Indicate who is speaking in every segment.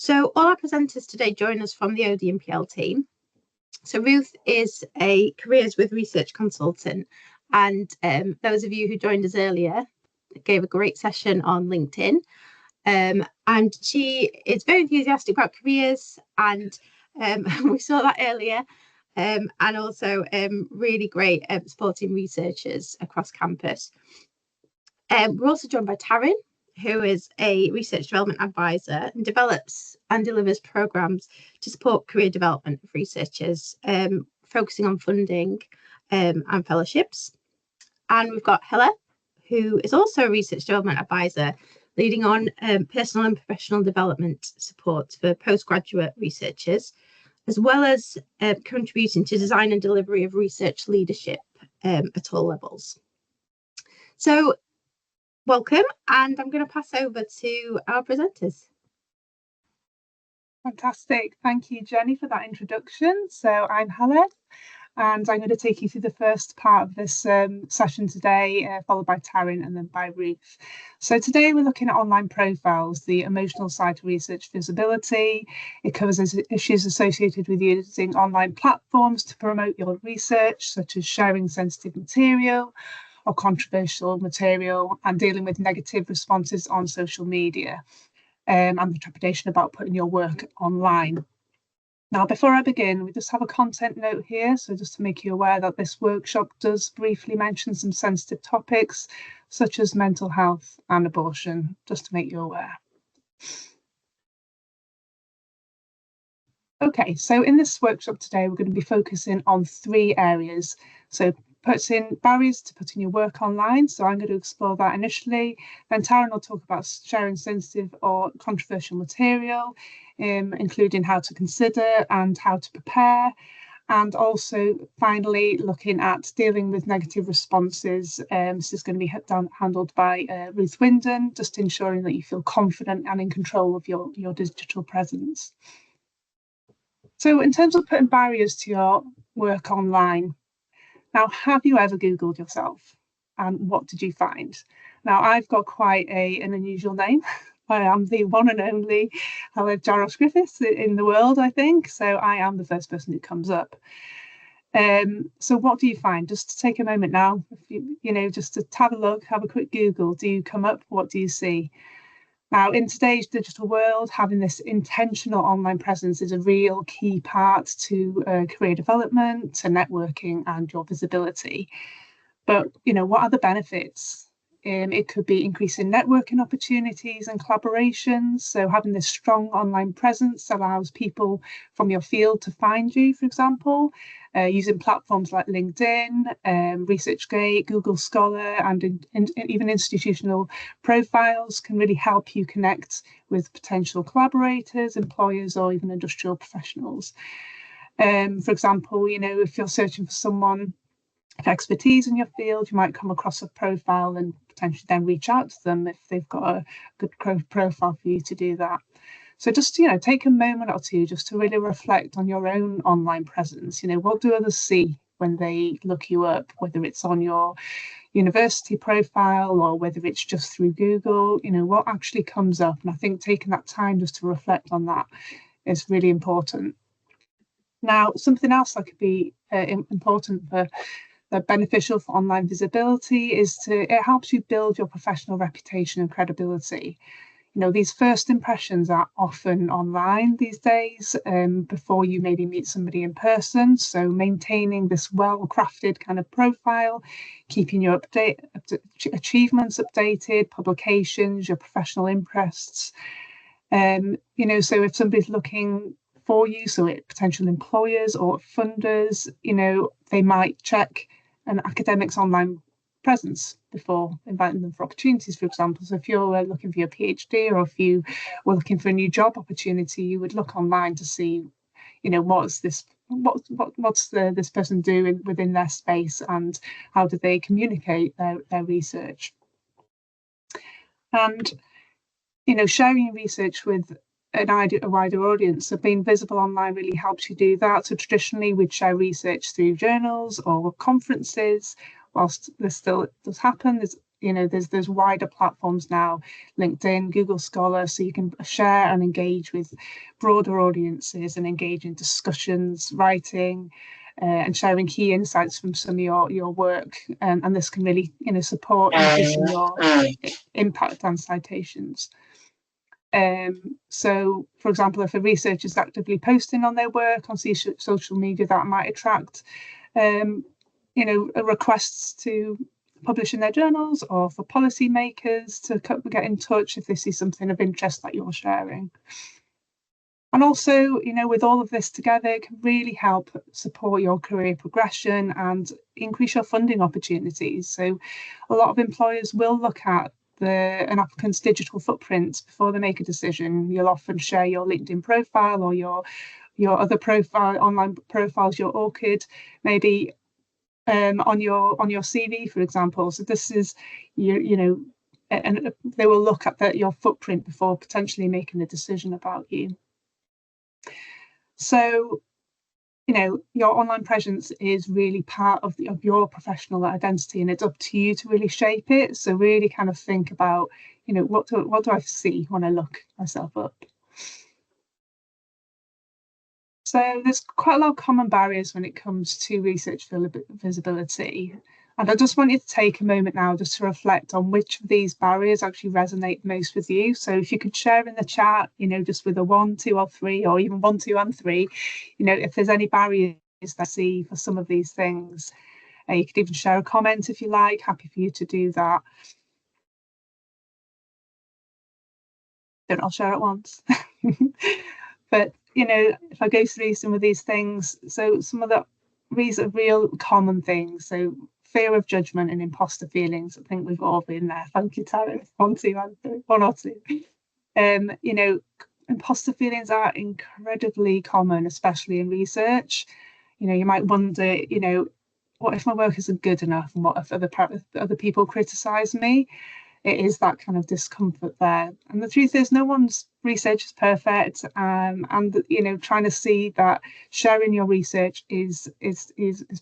Speaker 1: So all our presenters today join us from the ODMPL team. So Ruth is a careers with research consultant, and those of you who joined us earlier gave a great session on LinkedIn. And she is very enthusiastic about careers, and we saw that earlier, and also really great at supporting researchers across campus. We're also joined by Taryn, who is a research development advisor and develops and delivers programs to support career development of researchers, focusing on funding and fellowships. And we've got Heledd, who is also a research development advisor, leading on personal and professional development support for postgraduate researchers, as well as contributing to design and delivery of research leadership at all levels. So welcome, and I'm going to pass over to our presenters.
Speaker 2: Fantastic. Thank you, Jenny, for that introduction. So I'm Heledd, and I'm going to take you through the first part of this session today, followed by Taryn and then by Ruth. So today we're looking at online profiles, the emotional side of research visibility. It covers issues associated with using online platforms to promote your research, such as sharing sensitive material or controversial material, and dealing with negative responses on social media, and the trepidation about putting your work online. Now, before I begin, we just have a content note here. So just to make you aware that this workshop does briefly mention some sensitive topics, such as mental health and abortion, just to make you aware. Okay, so in this workshop today, we're going to be focusing on 3 areas. So putting barriers to putting your work online. So I'm going to explore that initially. Then Taryn will talk about sharing sensitive or controversial material, including how to consider and how to prepare. And also, finally, looking at dealing with negative responses. This is going to be handled by Ruth Winden, just ensuring that you feel confident and in control of your digital presence. So in terms of putting barriers to your work online, now, have you ever Googled yourself, and what did you find? Now, I've got quite an unusual name. I am the one and only Heledd Jarosz-Griffiths in the world, I think. So I am the first person who comes up. So what do you find? Just to take a moment now, if you just to have a look, have a quick Google. Do you come up? What do you see? Now, in today's digital world, having this intentional online presence is a real key part to career development, to networking and your visibility. But, what are the benefits? It could be increasing networking opportunities and collaborations. So having this strong online presence allows people from your field to find you, for example, using platforms like LinkedIn, ResearchGate, Google Scholar, and even institutional profiles can really help you connect with potential collaborators, employers, or even industrial professionals. For example, if you're searching for someone of expertise in your field, you might come across a profile and potentially then reach out to them if they've got a good profile for you to do that. So just, take a moment or two just to really reflect on your own online presence. What do others see when they look you up, whether it's on your university profile or whether it's just through Google, what actually comes up? And I think taking that time just to reflect on that is really important. Now, something else that could be important for beneficial for online visibility is it helps you build your professional reputation and credibility. These first impressions are often online these days, before you maybe meet somebody in person. So maintaining this well-crafted kind of profile, keeping your achievements updated, publications, your professional interests. So if somebody's looking for you, so potential employers or funders, they might check an academic's online presence before inviting them for opportunities, for example. So if you're looking for your PhD, or if you were looking for a new job opportunity, you would look online to see, what's this person doing within their space, and how do they communicate their research. And sharing research with a wider audience. So being visible online really helps you do that. So traditionally we'd share research through journals or conferences. Whilst this still does happen, there's you know, there's wider platforms now, LinkedIn, Google Scholar, so you can share and engage with broader audiences and engage in discussions, writing, and sharing key insights from some of your work, and this can really, you know, support increasing your impact on citations. So, for example, if a researcher is actively posting on their work on social media, that might attract, you know, requests to publish in their journals, or for policymakers to get in touch if they see something of interest that you're sharing. And also, you know, with all of this together, it can really help support your career progression and increase your funding opportunities. So a lot of employers will look at an applicant's digital footprint before they make a decision. You'll often share your LinkedIn profile or your other online profiles, your ORCID, maybe on your CV, for example. So this is, you know, and they will look at your footprint before potentially making a decision about you. So, you know, your online presence is really part of your professional identity, and it's up to you to really shape it. So really kind of think about, you know, what do I see when I look myself up? So there's quite a lot of common barriers when it comes to research visibility. And I just want you to take a moment now just to reflect on which of these barriers actually resonate most with you. So if you could share in the chat, you know, just with a 1, 2, or 3, or even 1, 2, and 3, you know, if there's any barriers that I see for some of these things. You could even share a comment if you like. Happy for you to do that. Don't all share at once. But, you know, if I go through some of these things, so some of the real common things, so fear of judgment and imposter feelings. I think we've all been there. Thank you, Taryn. 1, 2, and 3, 1 or 2. You know, imposter feelings are incredibly common, especially in research. You know, you might wonder, you know, what if my work isn't good enough, and what if other people criticize me? It is that kind of discomfort there. And the truth is, no one's research is perfect, and you know, trying to see that sharing your research is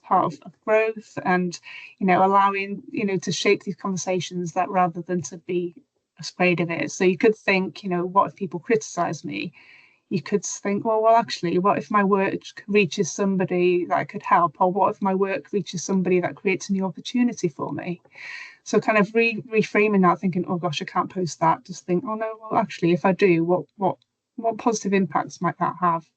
Speaker 2: part of growth, and you know, allowing, you know, to shape these conversations, that rather than to be afraid of it. So you could think, you know, what if people criticize me? You could think, well, actually, what if my work reaches somebody that I could help, or what if my work reaches somebody that creates a new opportunity for me? So kind of reframing that, thinking, oh gosh, I can't post that. Just think, oh no, well, actually, if I do, what positive impacts might that have?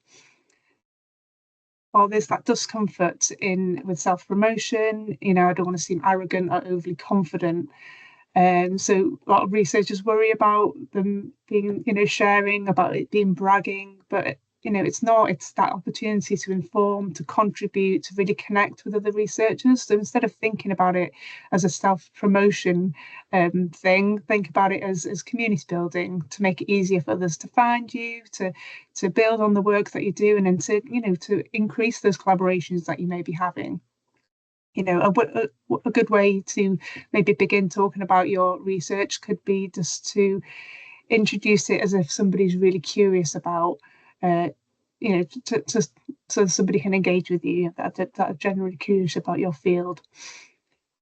Speaker 2: Well, there's that discomfort with self-promotion. You know, I don't want to seem arrogant or overly confident. So a lot of researchers worry about them being, you know, sharing, about it being bragging, but you know, it's not. It's that opportunity to inform, to contribute, to really connect with other researchers. So instead of thinking about it as a self-promotion thing, think about it as community building, to make it easier for others to find you, to build on the work that you're doing, and to, you know, to increase those collaborations that you may be having. You know, a good way to maybe begin talking about your research could be just to introduce it as if somebody's really curious about, you know, so somebody can engage with you, that are generally curious about your field.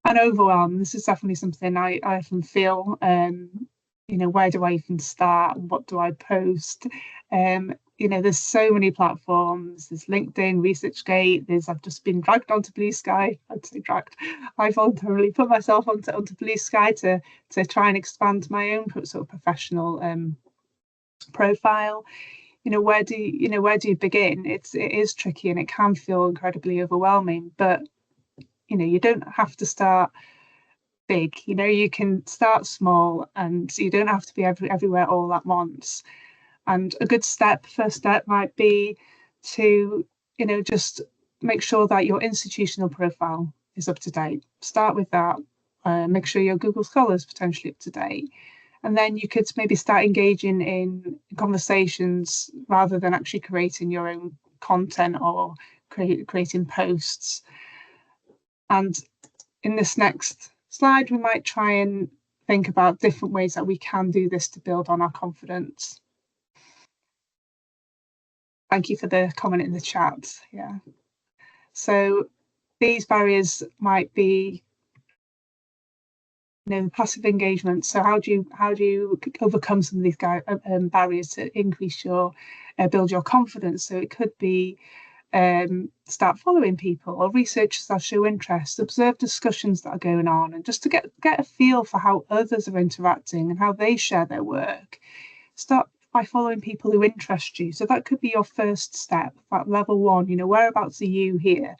Speaker 2: And overwhelm, this is definitely something I often feel. You know, where do I even start? What do I post? You know, there's so many platforms. There's LinkedIn, ResearchGate. I've just been dragged onto Blue Sky. I'd say dragged. I voluntarily put myself onto Blue Sky to try and expand my own sort of professional profile. You know, where do you begin? It is tricky, and it can feel incredibly overwhelming. But you know, you don't have to start big. You know, you can start small, and you don't have to be everywhere all at once. And a good first step might be to, you know, just make sure that your institutional profile is up to date. Start with that. Make sure your Google Scholar is potentially up to date. And then you could maybe start engaging in conversations rather than actually creating your own content or creating posts. And in this next slide, we might try and think about different ways that we can do this to build on our confidence. Thank you for the comment in the chat. Yeah. So these barriers might be passive engagement. So how do you overcome some of these barriers to increase your build your confidence? So it could be start following people or researchers that show interest, observe discussions that are going on, and just to get a feel for how others are interacting and how they share their work. Start by following people who interest you. So that could be your first step, that level 1. Whereabouts are you here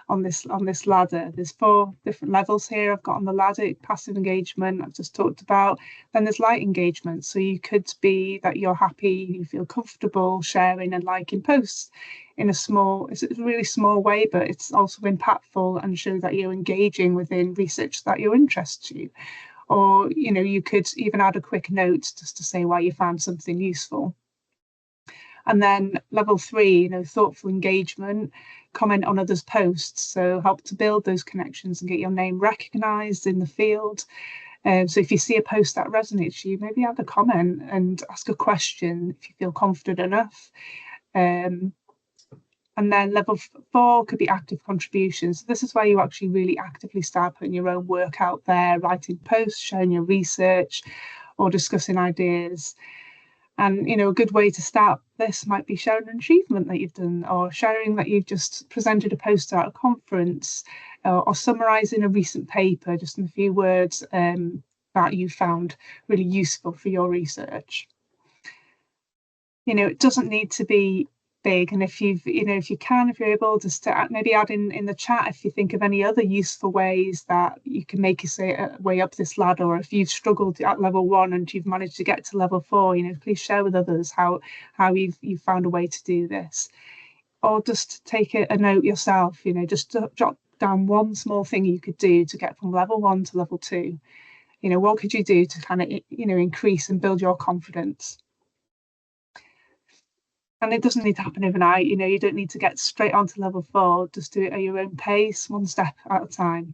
Speaker 2: on this ladder? There's 4 different levels here I've got on the ladder. Passive engagement I've just talked about. Then there's light engagement. So you could be that you're happy, you feel comfortable sharing and liking posts in it's a really small way, but it's also impactful and show that you're engaging within research that your interests you. Or you could even add a quick note just to say why you found something useful. And then level 3, thoughtful engagement, comment on others' posts, so help to build those connections and get your name recognised in the field. So if you see a post that resonates you, maybe add a comment and ask a question if you feel confident enough. And then level 4 could be active contributions. So this is where you actually really actively start putting your own work out there, writing posts, sharing your research, or discussing ideas. And a good way to start this might be sharing an achievement that you've done, or sharing that you've just presented a poster at a conference, or summarising a recent paper just in a few words that you found really useful for your research. It doesn't need to be big, and if you're able, just to maybe add in the chat if you think of any other useful ways that you can make your way up this ladder, or if you've struggled at level 1 and you've managed to get to level 4, please share with others how you've found a way to do this. Or just take a note yourself, just jot down one small thing you could do to get from level 1 to level 2. What could you do to kind of increase and build your confidence? And it doesn't need to happen overnight. You don't need to get straight onto level 4. Just do it at your own pace, one step at a time.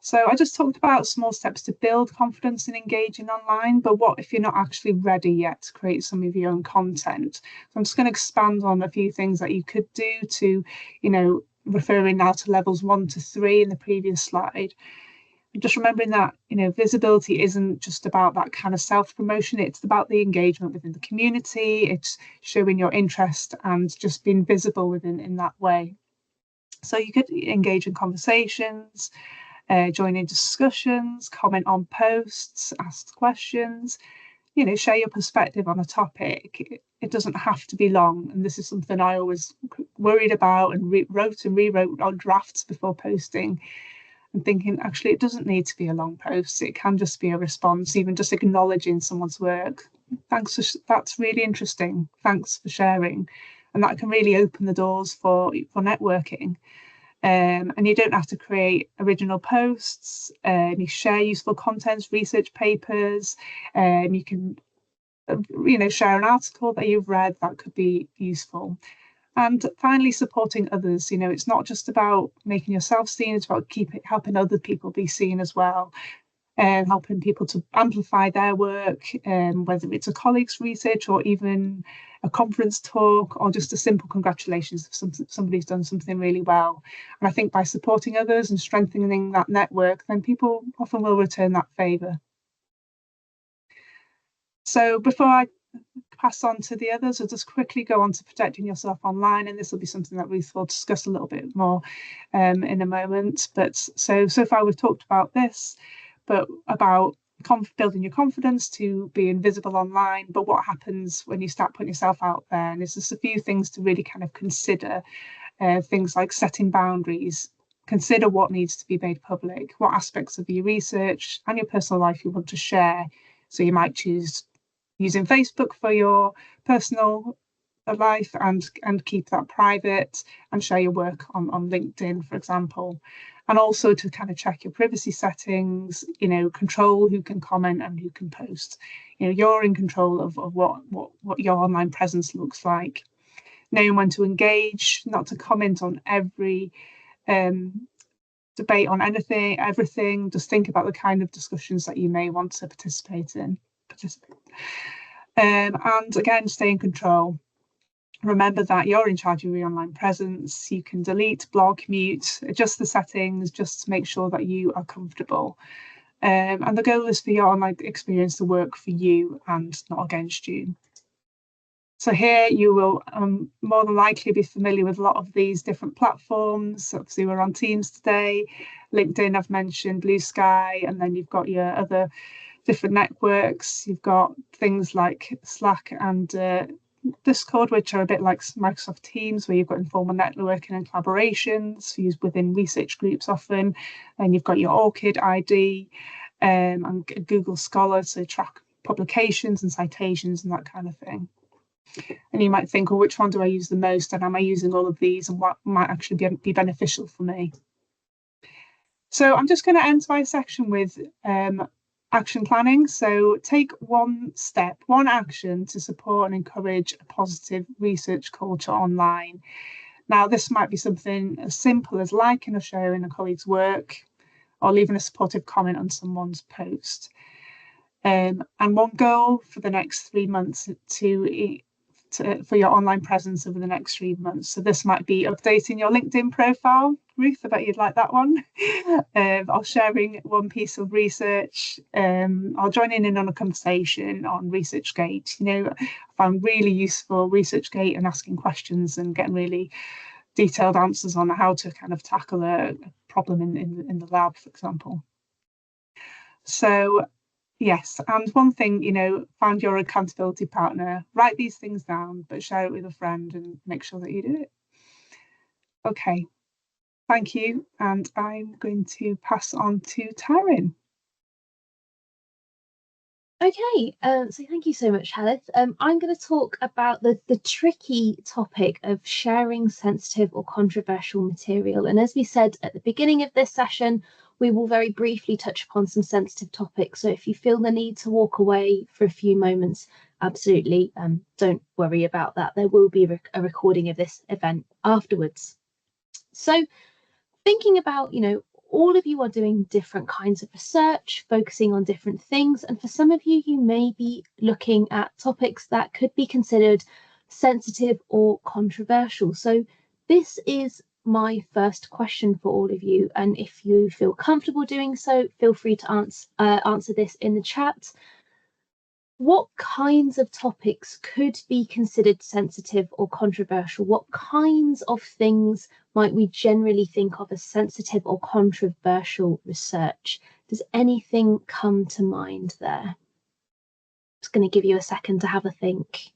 Speaker 2: So I just talked about small steps to build confidence in engaging online, but what if you're not actually ready yet to create some of your own content? So I'm just going to expand on a few things that you could do to, referring now to levels 1 to 3 in the previous slide. Just remembering that visibility isn't just about that kind of self-promotion, it's about the engagement within the community, it's showing your interest and just being visible in that way. So you could engage in conversations, join in discussions, comment on posts, ask questions, share your perspective on a topic. It doesn't have to be long, and this is something I always worried about and wrote and rewrote on drafts before posting. And thinking, actually, it doesn't need to be a long post. It can just be a response, even just acknowledging someone's work. That's really interesting. Thanks for sharing. And that can really open the doors for networking. And you don't have to create original posts. You share useful contents, research papers. You can, share an article that you've read that could be useful. And finally, supporting others. It's not just about making yourself seen, it's about helping other people be seen as well, and helping people to amplify their work, whether it's a colleague's research or even a conference talk, or just a simple congratulations if somebody's done something really well. And I think by supporting others and strengthening that network, then people often will return that favour. So before I pass on to the others, I'll just quickly go on to protecting yourself online, and this will be something that Ruth will discuss a little bit more in a moment. But so far we've talked about this, but about building your confidence to be invisible online. But what happens when you start putting yourself out there? And there's just a few things to really kind of consider, things like setting boundaries. Consider what needs to be made public, what aspects of your research and your personal life you want to share. So you might choose using Facebook for your personal life and keep that private, and share your work on LinkedIn, for example. And also to kind of check your privacy settings, control who can comment and who can post. You're in control of what your online presence looks like. Knowing when to engage, not to comment on every debate on everything. Just think about the kind of discussions that you may want to participate in. And again, stay in control. remember that you're in charge of your online presence. You can delete, block, mute, adjust the settings just to make sure that you are comfortable. And the goal is for your online experience to work for you and not against you. So here you will more than likely be familiar with a lot of these different platforms. Obviously, we're on Teams today. LinkedIn, I've mentioned, Blue Sky, and then you've got your other different networks. You've got things like Slack and Discord, which are a bit like Microsoft Teams, where you've got informal networking and collaborations used within research groups often. And you've got your ORCID ID and Google Scholar to track publications and citations and that kind of thing. And you might think, well, which one do I use the most? And am I using all of these? And what might actually be beneficial for me? So I'm just going to end my section with action planning. So take one step, one action to support and encourage a positive research culture online. Now, this might be something as simple as liking or sharing a colleague's work or leaving a supportive comment on someone's post. And one goal for the next 3 months for your online presence over the next 3 months. So this might be updating your LinkedIn profile. Ruth, I bet you'd like that one. Or sharing one piece of research, or joining in on a conversation on ResearchGate. You know, I found really useful ResearchGate and asking questions and getting really detailed answers on how to kind of tackle a problem in the lab, for example. So yes, and one thing, you know, find your accountability partner, write these things down, but share it with a friend and make sure that you do it. Okay, thank you. And I'm going to pass on to Taryn.
Speaker 3: Okay, so thank you so much, Heledd. I'm going to talk about the tricky topic of sharing sensitive or controversial material. And as we said at the beginning of this session, we will very briefly touch upon some sensitive topics. So if you feel the need to walk away for a few moments, absolutely don't worry about that. There will be a recording of this event afterwards. So thinking about, you know, all of you are doing different kinds of research, focusing on different things. And for some of you, you may be looking at topics that could be considered sensitive or controversial. So this is my first question for all of you. And if you feel comfortable doing so, feel free to answer this in the chat. What kinds of topics could be considered sensitive or controversial? What kinds of things might we generally think of as sensitive or controversial research? Does anything come to mind there? Just going to give you a second to have a think.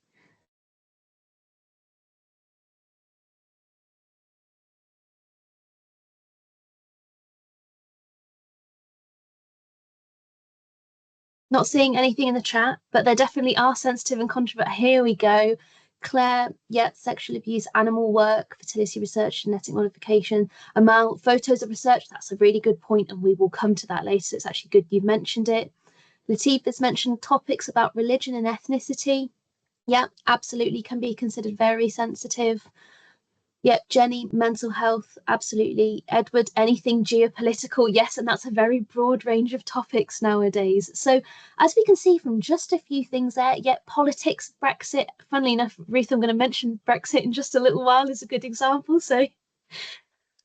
Speaker 3: Not seeing anything in the chat, but there definitely are sensitive and controversial. Here we go. Claire, sexual abuse, animal work, fertility research, genetic modification, Amal, photos of research. That's a really good point, and we will come to that later. It's actually good you've mentioned it. Latif has mentioned topics about religion and ethnicity. Yeah, absolutely can be considered very sensitive. Yeah, Jenny, mental health, absolutely. Edward, anything geopolitical, yes, and that's a very broad range of topics nowadays. So as we can see from just a few things there, politics, Brexit, funnily enough, Ruth, I'm going to mention Brexit in just a little while is a good example. So,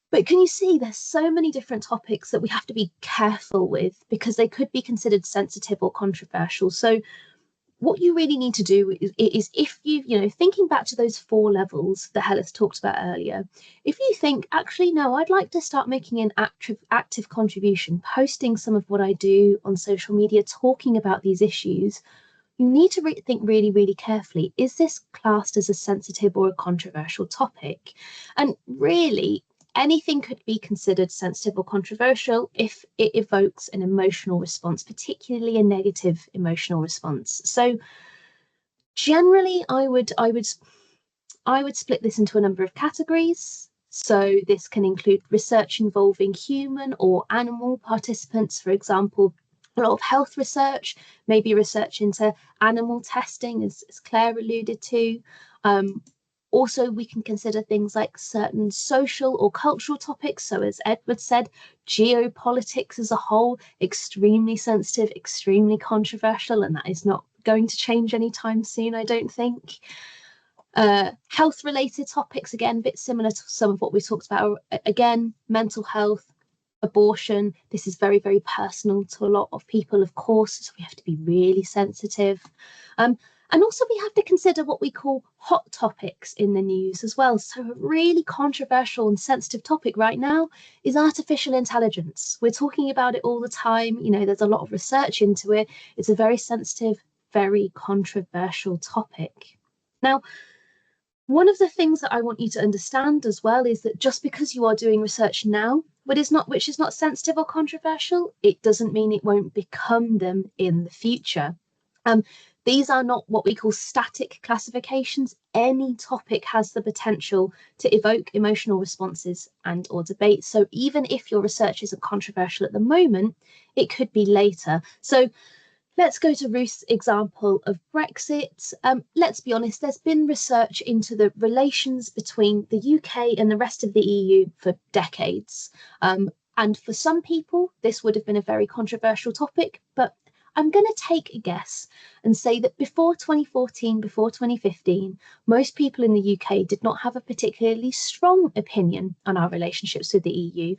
Speaker 3: but can you see there's so many different topics that we have to be careful with because they could be considered sensitive or controversial. So what you really need to do is if you know, thinking back to those 4 levels that Heledd talked about earlier, if you think, actually, no, I'd like to start making an active contribution, posting some of what I do on social media, talking about these issues, you need to think really, really carefully, is this classed as a sensitive or a controversial topic? And really, anything could be considered sensitive or controversial if it evokes an emotional response, particularly a negative emotional response. So generally, I would split this into a number of categories. So this can include research involving human or animal participants, for example, a lot of health research, maybe research into animal testing, as Claire alluded to. Also, we can consider things like certain social or cultural topics. So as Edward said, geopolitics as a whole, extremely sensitive, extremely controversial, and that is not going to change anytime soon, I don't think. Health related topics, again, a bit similar to some of what we talked about. Again, mental health, abortion. This is very, very personal to a lot of people, of course, so we have to be really sensitive. And also we have to consider what we call hot topics in the news as well. So a really controversial and sensitive topic right now is artificial intelligence. We're talking about it all the time. You know, there's a lot of research into it. It's a very sensitive, very controversial topic. Now, one of the things that I want you to understand as well is that just because you are doing research now, which is not sensitive or controversial, it doesn't mean it won't become them in the future. These are not what we call static classifications. Any topic has the potential to evoke emotional responses and or debate. So even if your research isn't controversial at the moment, it could be later. So let's go to Ruth's example of Brexit. Let's be honest, there's been research into the relations between the UK and the rest of the EU for decades. And for some people, this would have been a very controversial topic, but I'm going to take a guess and say that before 2014, before 2015, most people in the UK did not have a particularly strong opinion on our relationships with the EU.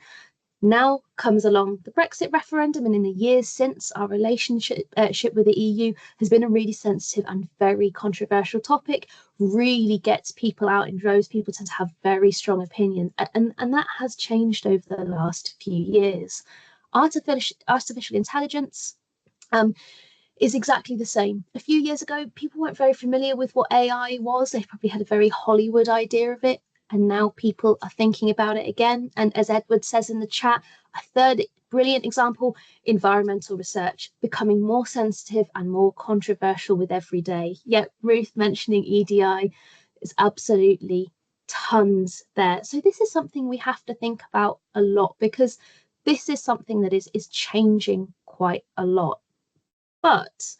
Speaker 3: Now comes along the Brexit referendum, and in the years since, our relationship with the EU has been a really sensitive and very controversial topic, really gets people out in droves. People tend to have very strong opinions, and that has changed over the last few years. Artificial intelligence is exactly the same. A few years ago, people weren't very familiar with what AI was. They probably had a very Hollywood idea of it. And now people are thinking about it again. And as Edward says in the chat, a third brilliant example, environmental research becoming more sensitive and more controversial with every day. Yet Ruth mentioning EDI is absolutely tons there. So this is something we have to think about a lot, because this is something that is changing quite a lot. But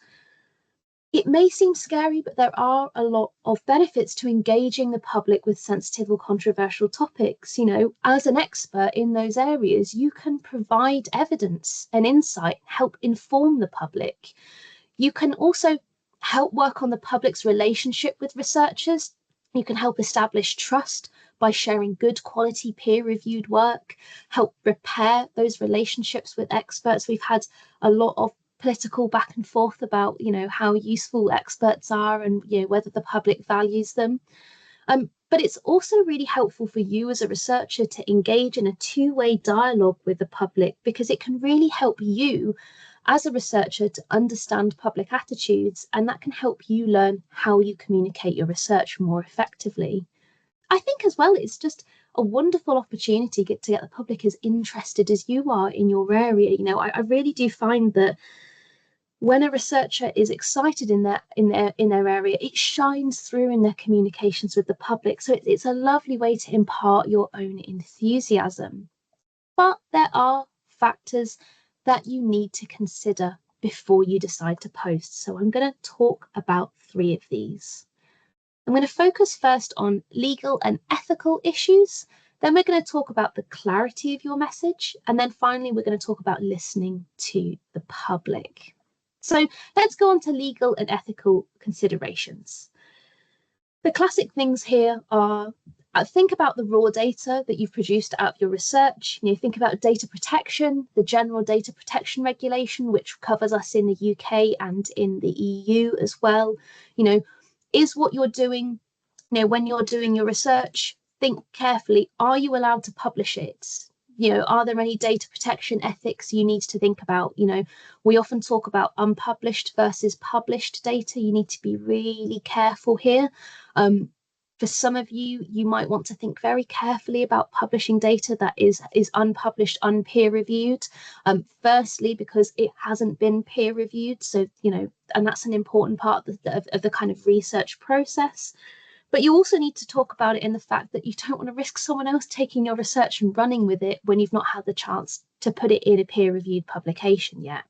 Speaker 3: it may seem scary, but there are a lot of benefits to engaging the public with sensitive or controversial topics. You know, as an expert in those areas, you can provide evidence and insight, help inform the public. You can also help work on the public's relationship with researchers. You can help establish trust by sharing good quality peer-reviewed work, help repair those relationships with experts. We've had a lot of political back and forth about, you know, how useful experts are and, you know, whether the public values them. But it's also really helpful for you as a researcher to engage in a two-way dialogue with the public, because it can really help you as a researcher to understand public attitudes, and that can help you learn how you communicate your research more effectively. I think as well, it's just a wonderful opportunity to get the public as interested as you are in your area. You know, I really do find that when a researcher is excited in their area, it shines through in their communications with the public. So it's a lovely way to impart your own enthusiasm. But there are factors that you need to consider before you decide to post. So I'm going to talk about 3 of these. I'm going to focus first on legal and ethical issues. Then we're going to talk about the clarity of your message. And then finally, we're going to talk about listening to the public. So let's go on to legal and ethical considerations. The classic things here are, think about the raw data that you've produced out of your research. You know, think about data protection, the general data protection regulation, which covers us in the UK and in the EU as well. You know, is what you're doing, you know, when you're doing your research, think carefully, are you allowed to publish it? You know, are there any data protection ethics you need to think about? You know, we often talk about unpublished versus published data. You need to be really careful here. For some of you, you might want to think very carefully about publishing data that is unpublished, unpeer reviewed. Firstly, because it hasn't been peer reviewed. So, you know, and that's an important part of the kind of research process. But you also need to talk about it in the fact that you don't want to risk someone else taking your research and running with it when you've not had the chance to put it in a peer-reviewed publication yet.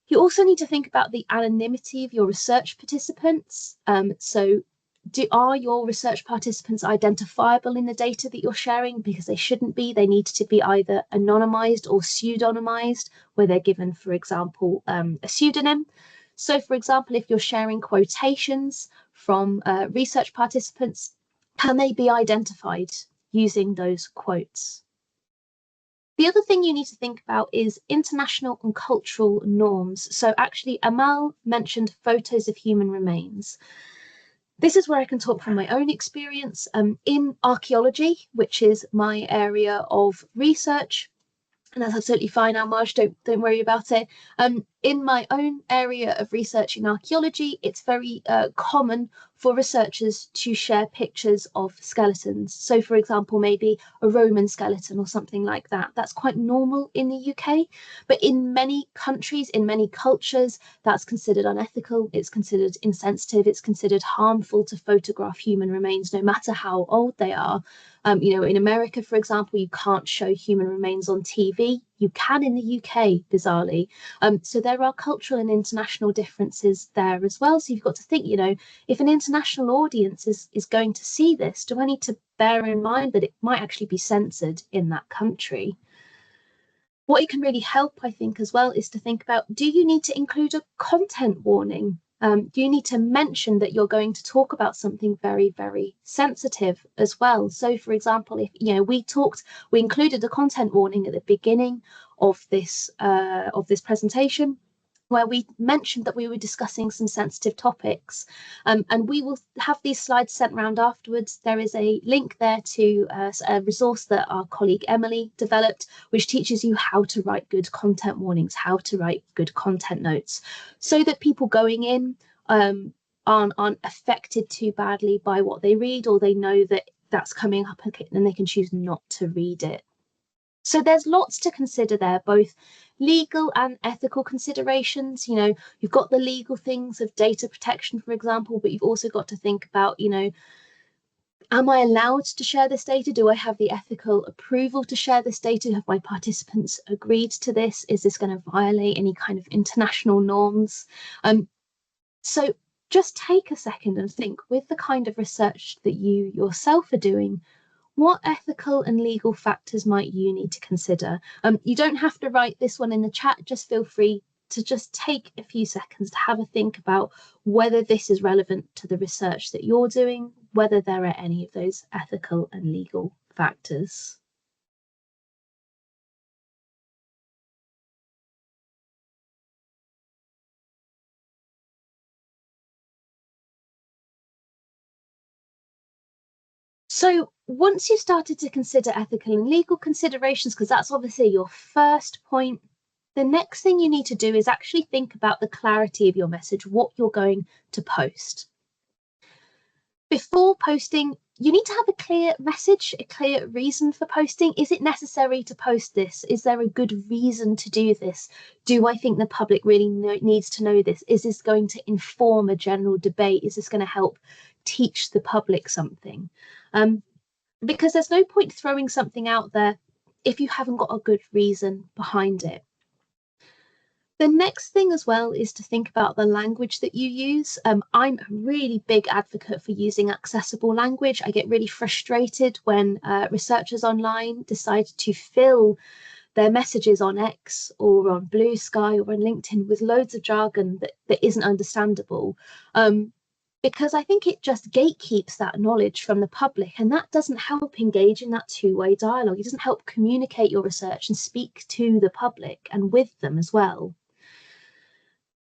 Speaker 3: You also need to think about the anonymity of your research participants. Are your research participants identifiable in the data that you're sharing? Because they shouldn't be. They need to be either anonymized or pseudonymized, where they're given, for example, a pseudonym. So, for example, if you're sharing quotations from research participants, can they be identified using those quotes? The other thing you need to think about is international and cultural norms. So actually, Amal mentioned photos of human remains. This is where I can talk from my own experience. In archaeology, which is my area of research, and that's absolutely fine, Almaj, don't worry about it. In my own area of research in archaeology, it's very common for researchers to share pictures of skeletons. So, for example, maybe a Roman skeleton or something like that. That's quite normal in the UK, but in many countries, in many cultures, that's considered unethical, it's considered insensitive, it's considered harmful to photograph human remains, no matter how old they are. You know, in America, for example, you can't show human remains on TV. You can in the UK, bizarrely. So there are cultural and international differences there as well. So you've got to think, you know, if an international audience is going to see this, do I need to bear in mind that it might actually be censored in that country? What it can really help, I think, as well, is to think about, do you need to include a content warning? Do you need to mention that you're going to talk about something very, very sensitive as well? So, for example, if you know we included a content warning at the beginning of this presentation, where we mentioned that we were discussing some sensitive topics, and we will have these slides sent around afterwards. There is a link there to a resource that our colleague Emily developed, which teaches you how to write good content warnings, how to write good content notes, so that people going in aren't affected too badly by what they read, or they know that that's coming up and they can choose not to read it. So there's lots to consider there, both legal and ethical considerations. You know, you've got the legal things of data protection, for example, but you've also got to think about, you know, am I allowed to share this data? Do I have the ethical approval to share this data? Have my participants agreed to this? Is this going to violate any kind of international norms? So just take a second and think, with the kind of research that you yourself are doing, what ethical and legal factors might you need to consider? You don't have to write this one in the chat, just feel free to just take a few seconds to have a think about whether this is relevant to the research that you're doing, whether there are any of those ethical and legal factors. So once you've started to consider ethical and legal considerations, because that's obviously your first point, the next thing you need to do is actually think about the clarity of your message, what you're going to post. Before posting, you need to have a clear message, a clear reason for posting. Is it necessary to post this? Is there a good reason to do this? Do I think the public really needs to know this? Is this going to inform a general debate? Is this going to help teach the public something? Because there's no point throwing something out there if you haven't got a good reason behind it. The next thing as well is to think about the language that you use. I'm a really big advocate for using accessible language. I get really frustrated when researchers online decide to fill their messages on X or on Blue Sky or on LinkedIn with loads of jargon that isn't understandable. Because I think it just gatekeeps that knowledge from the public, and that doesn't help engage in that two-way dialogue. It doesn't help communicate your research and speak to the public and with them as well.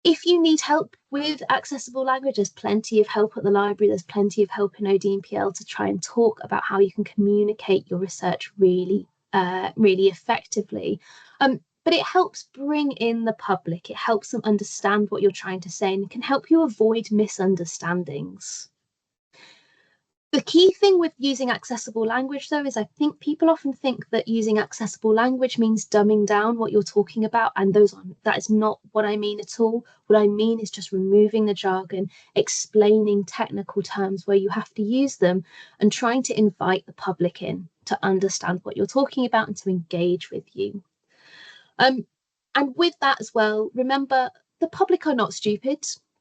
Speaker 3: If you need help with accessible language, there's plenty of help at the library, there's plenty of help in ODMPL to try and talk about how you can communicate your research really effectively. But it helps bring in the public, it helps them understand what you're trying to say, and it can help you avoid misunderstandings. The key thing with using accessible language, though, is I think people often think that using accessible language means dumbing down what you're talking about, and that is not what I mean at all. What I mean is just removing the jargon, explaining technical terms where you have to use them, and trying to invite the public in to understand what you're talking about and to engage with you. And with that as well, remember, the public are not stupid.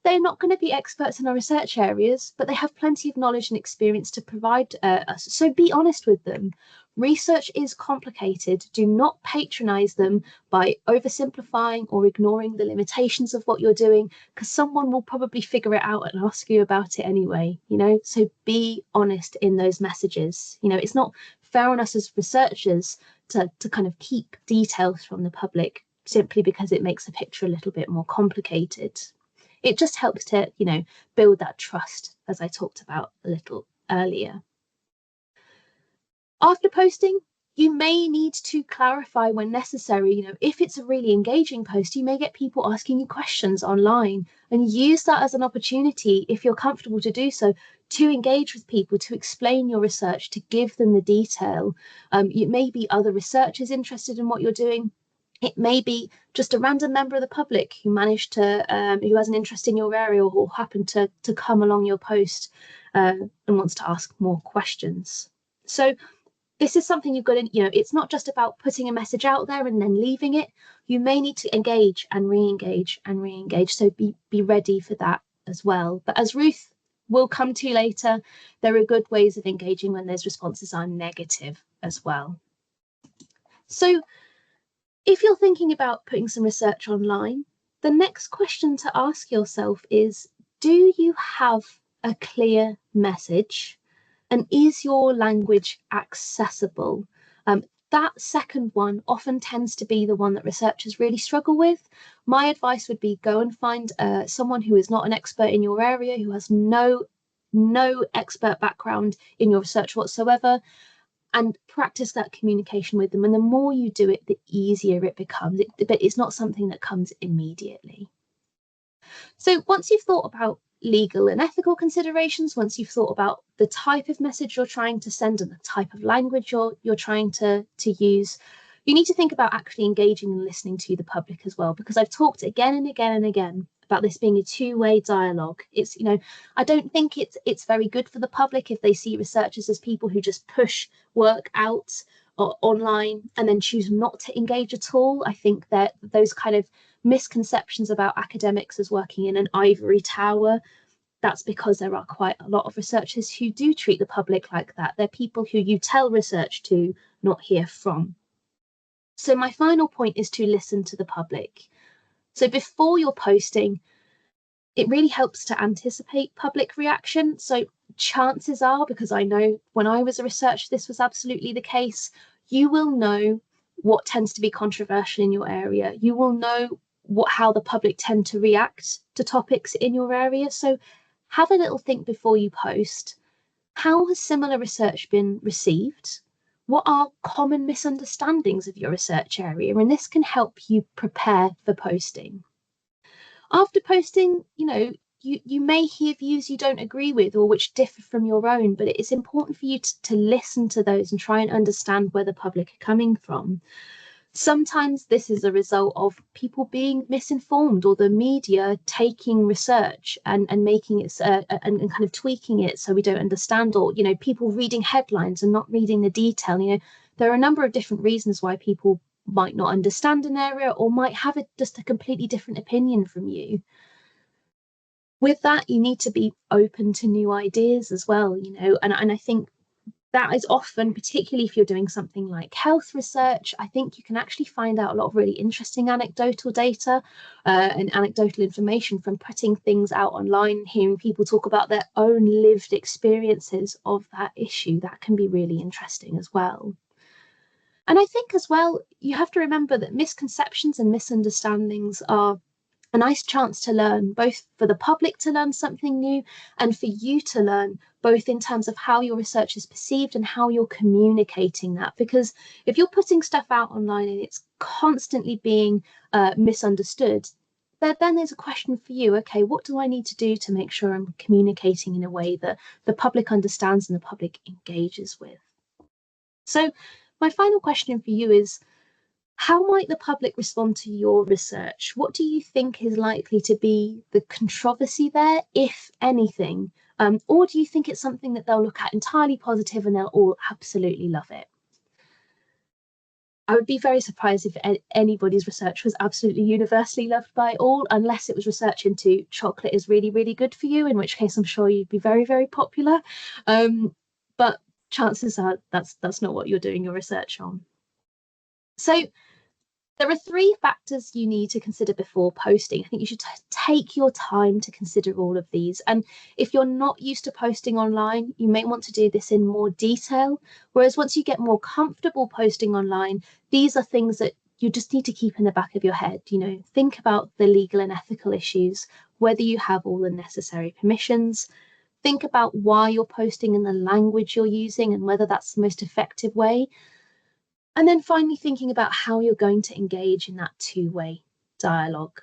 Speaker 3: they're not going to be experts in our research areas, but they have plenty of knowledge and experience to provide us. So be honest with them. Research is complicated. Do not patronize them by oversimplifying or ignoring the limitations of what you're doing, because someone will probably figure it out and ask you about it anyway, you know. So be honest in those messages. You know, it's not fair on us as researchers to kind of keep details from the public simply because it makes the picture a little bit more complicated. It just helps to, you know, build that trust, as I talked about a little earlier. After posting, you may need to clarify when necessary. You know, if it's a really engaging post, you may get people asking you questions online, and use that as an opportunity, if you're comfortable to do so, to engage with people, to explain your research, to give them the detail. It may be other researchers interested in what you're doing. It may be just a random member of the public who managed to, who has an interest in your area or happened to come along your post and wants to ask more questions. So this is something you've got to, you know, it's not just about putting a message out there and then leaving it. You may need to engage and re-engage and re-engage. So be ready for that as well. But as Ruth will come to later, there are good ways of engaging when those responses are negative as well. So if you're thinking about putting some research online, the next question to ask yourself is, do you have a clear message? And is your language accessible? That second one often tends to be the one that researchers really struggle with. My advice would be go and find someone who is not an expert in your area, who has no expert background in your research whatsoever, and practice that communication with them. And the more you do it, the easier it becomes. But it's not something that comes immediately. So once you've thought about legal and ethical considerations, once you've thought about the type of message you're trying to send and the type of language you're trying to use, you need to think about actually engaging and listening to the public as well, because I've talked again and again and again about this being a two-way dialogue. It's, you know, I don't think it's very good for the public if they see researchers as people who just push work out or online and then choose not to engage at all. I think that those kind of misconceptions about academics as working in an ivory tower, that's because there are quite a lot of researchers who do treat the public like that. They're people who you tell research to, not hear from. So my final point is to listen to the public. So before you're posting, it really helps to anticipate public reaction. So chances are, because I know when I was a researcher, this was absolutely the case, you will know what tends to be controversial in your area. You will know how the public tend to react to topics in your area. So have a little think before you post. How has similar research been received? What are common misunderstandings of your research area? And this can help you prepare for posting. After posting, you know, you may hear views you don't agree with or which differ from your own, but it's important for you to listen to those and try and understand where the public are coming from. Sometimes this is a result of people being misinformed or the media taking research and making it and kind of tweaking it so we don't understand, or, you know, people reading headlines and not reading the detail. You know, there are a number of different reasons why people might not understand an area or might have just a completely different opinion from you. With that, you need to be open to new ideas as well, you know, and I think that is often, particularly if you're doing something like health research, I think you can actually find out a lot of really interesting anecdotal data and anecdotal information from putting things out online, hearing people talk about their own lived experiences of that issue. That can be really interesting as well. And I think as well, you have to remember that misconceptions and misunderstandings are a nice chance to learn, both for the public to learn something new and for you to learn, both in terms of how your research is perceived and how you're communicating that. Because if you're putting stuff out online and it's constantly being misunderstood, then there's a question for you. Okay, what do I need to do to make sure I'm communicating in a way that the public understands and the public engages with? So my final question for you is, how might the public respond to your research? What do you think is likely to be the controversy there, if anything? Or do you think it's something that they'll look at entirely positive and they'll all absolutely love it? I would be very surprised if anybody's research was absolutely universally loved by all, unless it was research into chocolate is really, really good for you, in which case I'm sure you'd be very, very popular. But chances are that's not what you're doing your research on. So there are 3 factors you need to consider before posting. I think you should take your time to consider all of these. And if you're not used to posting online, you may want to do this in more detail. Whereas once you get more comfortable posting online, these are things that you just need to keep in the back of your head. You know, think about the legal and ethical issues, whether you have all the necessary permissions. Think about why you're posting and the language you're using and whether that's the most effective way. And then finally thinking about how you're going to engage in that 2-way dialogue.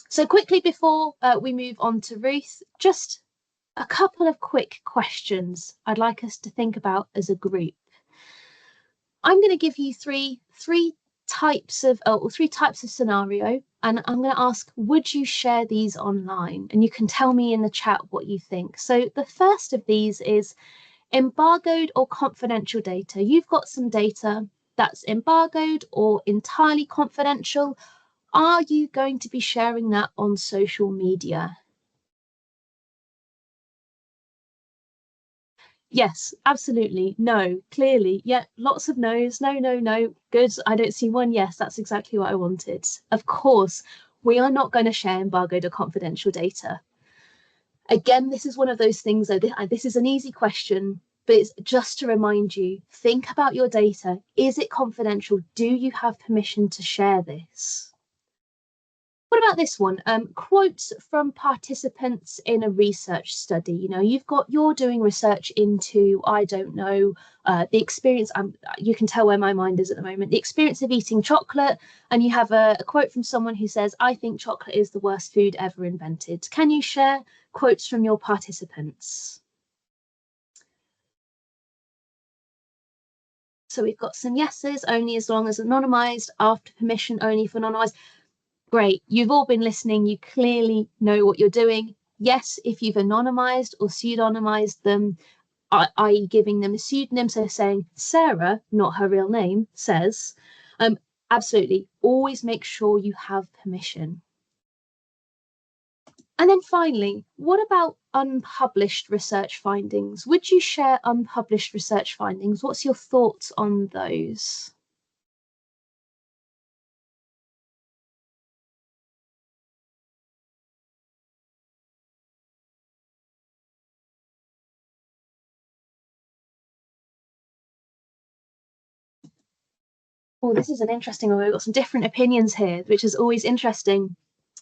Speaker 3: So quickly before we move on to Ruth, just a couple of quick questions I'd like us to think about as a group. I'm going to give you three types of scenario, and I'm going to ask, would you share these online? And you can tell me in the chat what you think. So the first of these is embargoed or confidential data. You've got some data that's embargoed or entirely confidential. Are you going to be sharing that on social media? Yes, absolutely. No, clearly. Yeah, lots of no's. No, no, no. Good. I don't see one. Yes, that's exactly what I wanted. Of course, we are not going to share embargoed or confidential data. Again, this is one of those things, though, this is an easy question, but it's just to remind you, think about your data. Is it confidential? Do you have permission to share this? What about this one? Quotes from participants in a research study. You know, you're doing research into, I don't know, the experience. You can tell where my mind is at the moment. The experience of eating chocolate, and you have a quote from someone who says, "I think chocolate is the worst food ever invented." Can you share quotes from your participants? So we've got some yeses, only as long as anonymized, after permission, only for anonymized. Great, you've all been listening, you clearly know what you're doing. Yes, if you've anonymized or pseudonymized them, i.e. giving them a pseudonym, so saying Sarah, not her real name, says, absolutely, always make sure you have permission. And then finally, what about unpublished research findings? Would you share unpublished research findings? What's your thoughts on those? Oh, this is an interesting one. We've got some different opinions here, which is always interesting.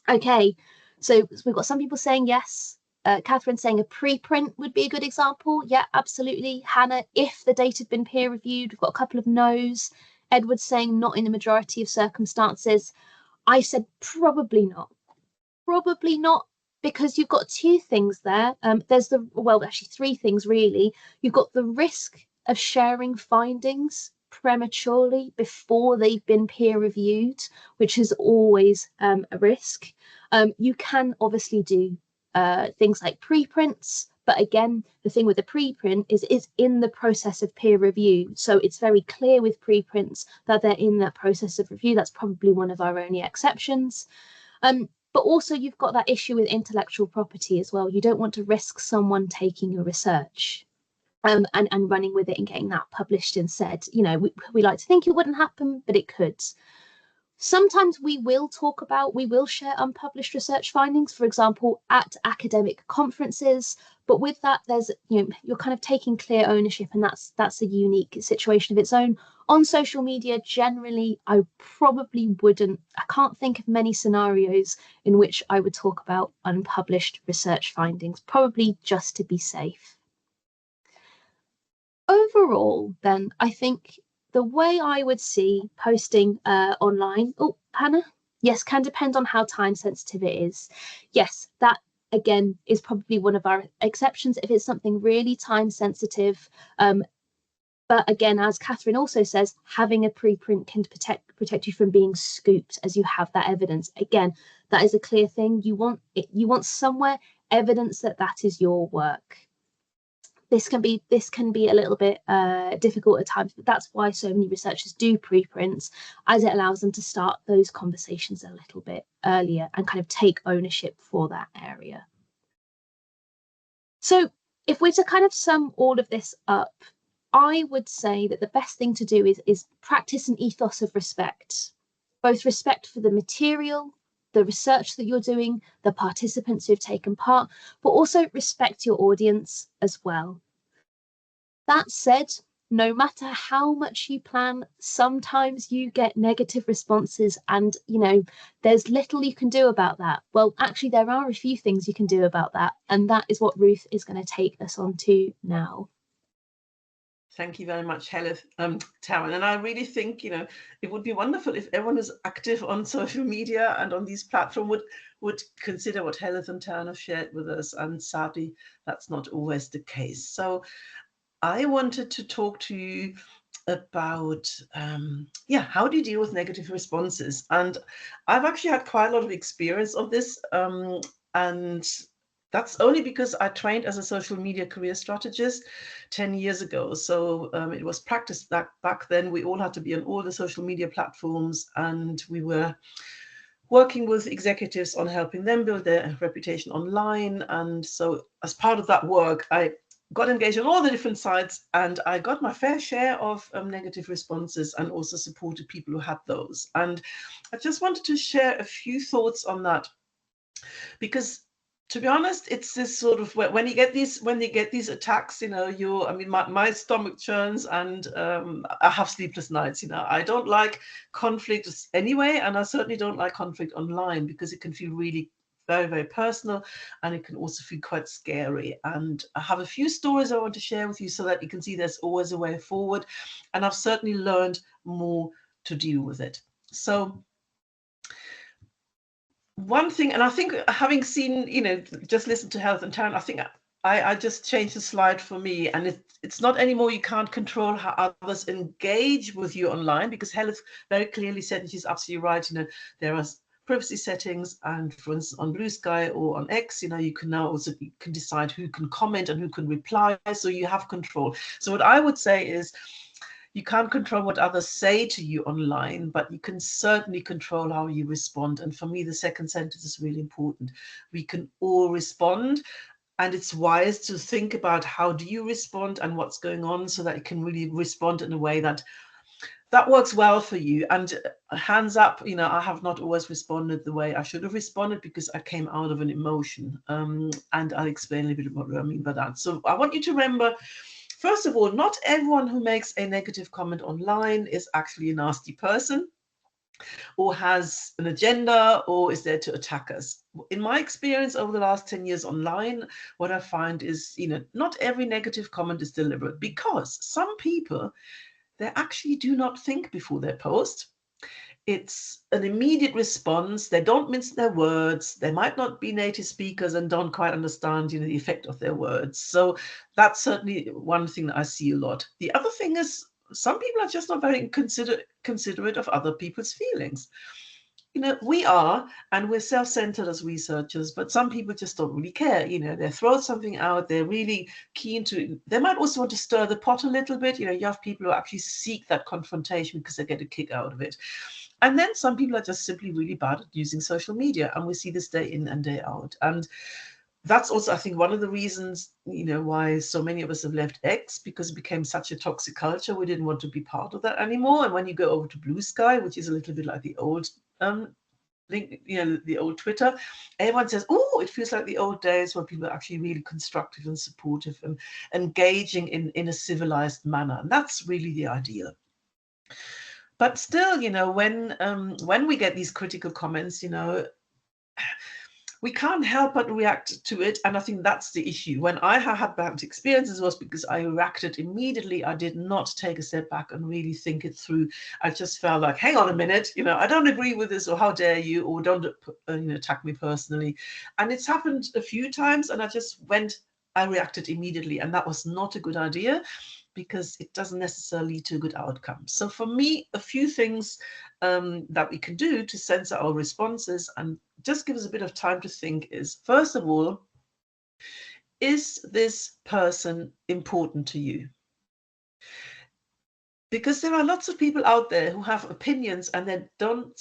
Speaker 3: Okay, so we've got some people saying yes. Catherine saying a preprint would be a good example. Yeah, absolutely. Hannah, if the data had been peer reviewed, we've got a couple of no's. Edward saying not in the majority of circumstances. I said probably not. Probably not, because you've got 2 things there. There's actually 3 things really. You've got the risk of sharing findings prematurely before they've been peer reviewed, which is always a risk. You can obviously do things like preprints, but again, the thing with the preprint is it's in the process of peer review. So it's very clear with preprints that they're in that process of review. That's probably one of our only exceptions. But also you've got that issue with intellectual property as well. You don't want to risk someone taking your research and running with it and getting that published instead. You know, we like to think it wouldn't happen, but it could. Sometimes we will share unpublished research findings, for example, at academic conferences. But with that, you're kind of taking clear ownership, and that's a unique situation of its own. On social media, generally, I probably wouldn't. I can't think of many scenarios in which I would talk about unpublished research findings, probably just to be safe. Overall, then, I think the way I would see posting online, oh, Hannah, yes, can depend on how time sensitive it is. Yes, that again is probably one of our exceptions if it's something really time sensitive. But again, as Catherine also says, having a preprint can protect you from being scooped as you have that evidence. Again, that is a clear thing. You want somewhere evidence that is your work. this can be a little bit difficult at times, but that's why so many researchers do preprints, as it allows them to start those conversations a little bit earlier and kind of take ownership for that area. So if we're to kind of sum all of this up, I would say that the best thing to do is practice an ethos of respect, both respect for the material, the research that you're doing, the participants who've taken part, but also respect your audience as well. That said, no matter how much you plan, sometimes you get negative responses and, you know, there's little you can do about that. Well, actually, there are a few things you can do about that, and that is what Ruth is going to take us on to now.
Speaker 4: Thank you very much, Heledd, Taryn. And I really think, you know, it would be wonderful if everyone is active on social media and on these platforms would consider what Heledd and Taryn have shared with us. And sadly, that's not always the case. So I wanted to talk to you about, how do you deal with negative responses? And I've actually had quite a lot of experience of this. And that's only because I trained as a social media career strategist 10 years ago. So it was practiced back then. We all had to be on all the social media platforms, and we were working with executives on helping them build their reputation online. And so as part of that work, I got engaged on all the different sites, and I got my fair share of negative responses and also supported people who had those. And I just wanted to share a few thoughts on that, because to be honest, it's this sort of when you get these attacks, you know, my stomach churns, and I have sleepless nights. You know, I don't like conflict anyway, and I certainly don't like conflict online, because it can feel really very, very personal, and it can also feel quite scary. And I have a few stories I want to share with you so that you can see there's always a way forward, and I've certainly learned more to deal with it. So one thing, and I think having seen, you know, just listen to Heledd and Taryn, I think I just changed the slide for me, and it's not anymore you can't control how others engage with you online, because Heledd very clearly said, and she's absolutely right, you know, there are privacy settings, and for instance on Blue Sky or on X, you know, you can now also decide who can comment and who can reply, so you have control. So what I would say is, you can't control what others say to you online, but you can certainly control how you respond. And for me, the second sentence is really important. We can all respond, and it's wise to think about how do you respond and what's going on, so that you can really respond in a way that works well for you. And hands up, you know, I have not always responded the way I should have responded, because I came out of an emotion. And I'll explain a little bit what I mean by that. So I want you to remember, first of all, not everyone who makes a negative comment online is actually a nasty person, or has an agenda, or is there to attack us. In my experience over the last 10 years online, what I find is, you know, not every negative comment is deliberate, because some people, they actually do not think before they post. It's an immediate response. They don't mince their words. They might not be native speakers and don't quite understand, you know, the effect of their words. So that's certainly one thing that I see a lot. The other thing is, some people are just not very considerate of other people's feelings. You know, we are, and we're self-centered as researchers, but some people just don't really care. You know, they throw something out, they're really keen to, they might also want to stir the pot a little bit. You know, you have people who actually seek that confrontation because they get a kick out of it. And then some people are just simply really bad at using social media, and we see this day in and day out. And that's also, I think, one of the reasons, you know, why so many of us have left X, because it became such a toxic culture. We didn't want to be part of that anymore. And when you go over to Blue Sky, which is a little bit like the old link, you know, the old Twitter, everyone says, oh, it feels like the old days, when people are actually really constructive and supportive and engaging in a civilized manner. And that's really the ideal. But still, you know, when we get these critical comments, you know, we can't help but react to it. And I think that's the issue. When I had bad experiences, was because I reacted immediately. I did not take a step back and really think it through. I just felt like, hang on a minute, you know, I don't agree with this, or how dare you, or don't you know, attack me personally. And it's happened a few times, and I reacted immediately, and that was not a good idea, because it doesn't necessarily lead to a good outcome. So for me, a few things that we can do to censor our responses and just give us a bit of time to think is, first of all, is this person important to you? Because there are lots of people out there who have opinions and they don't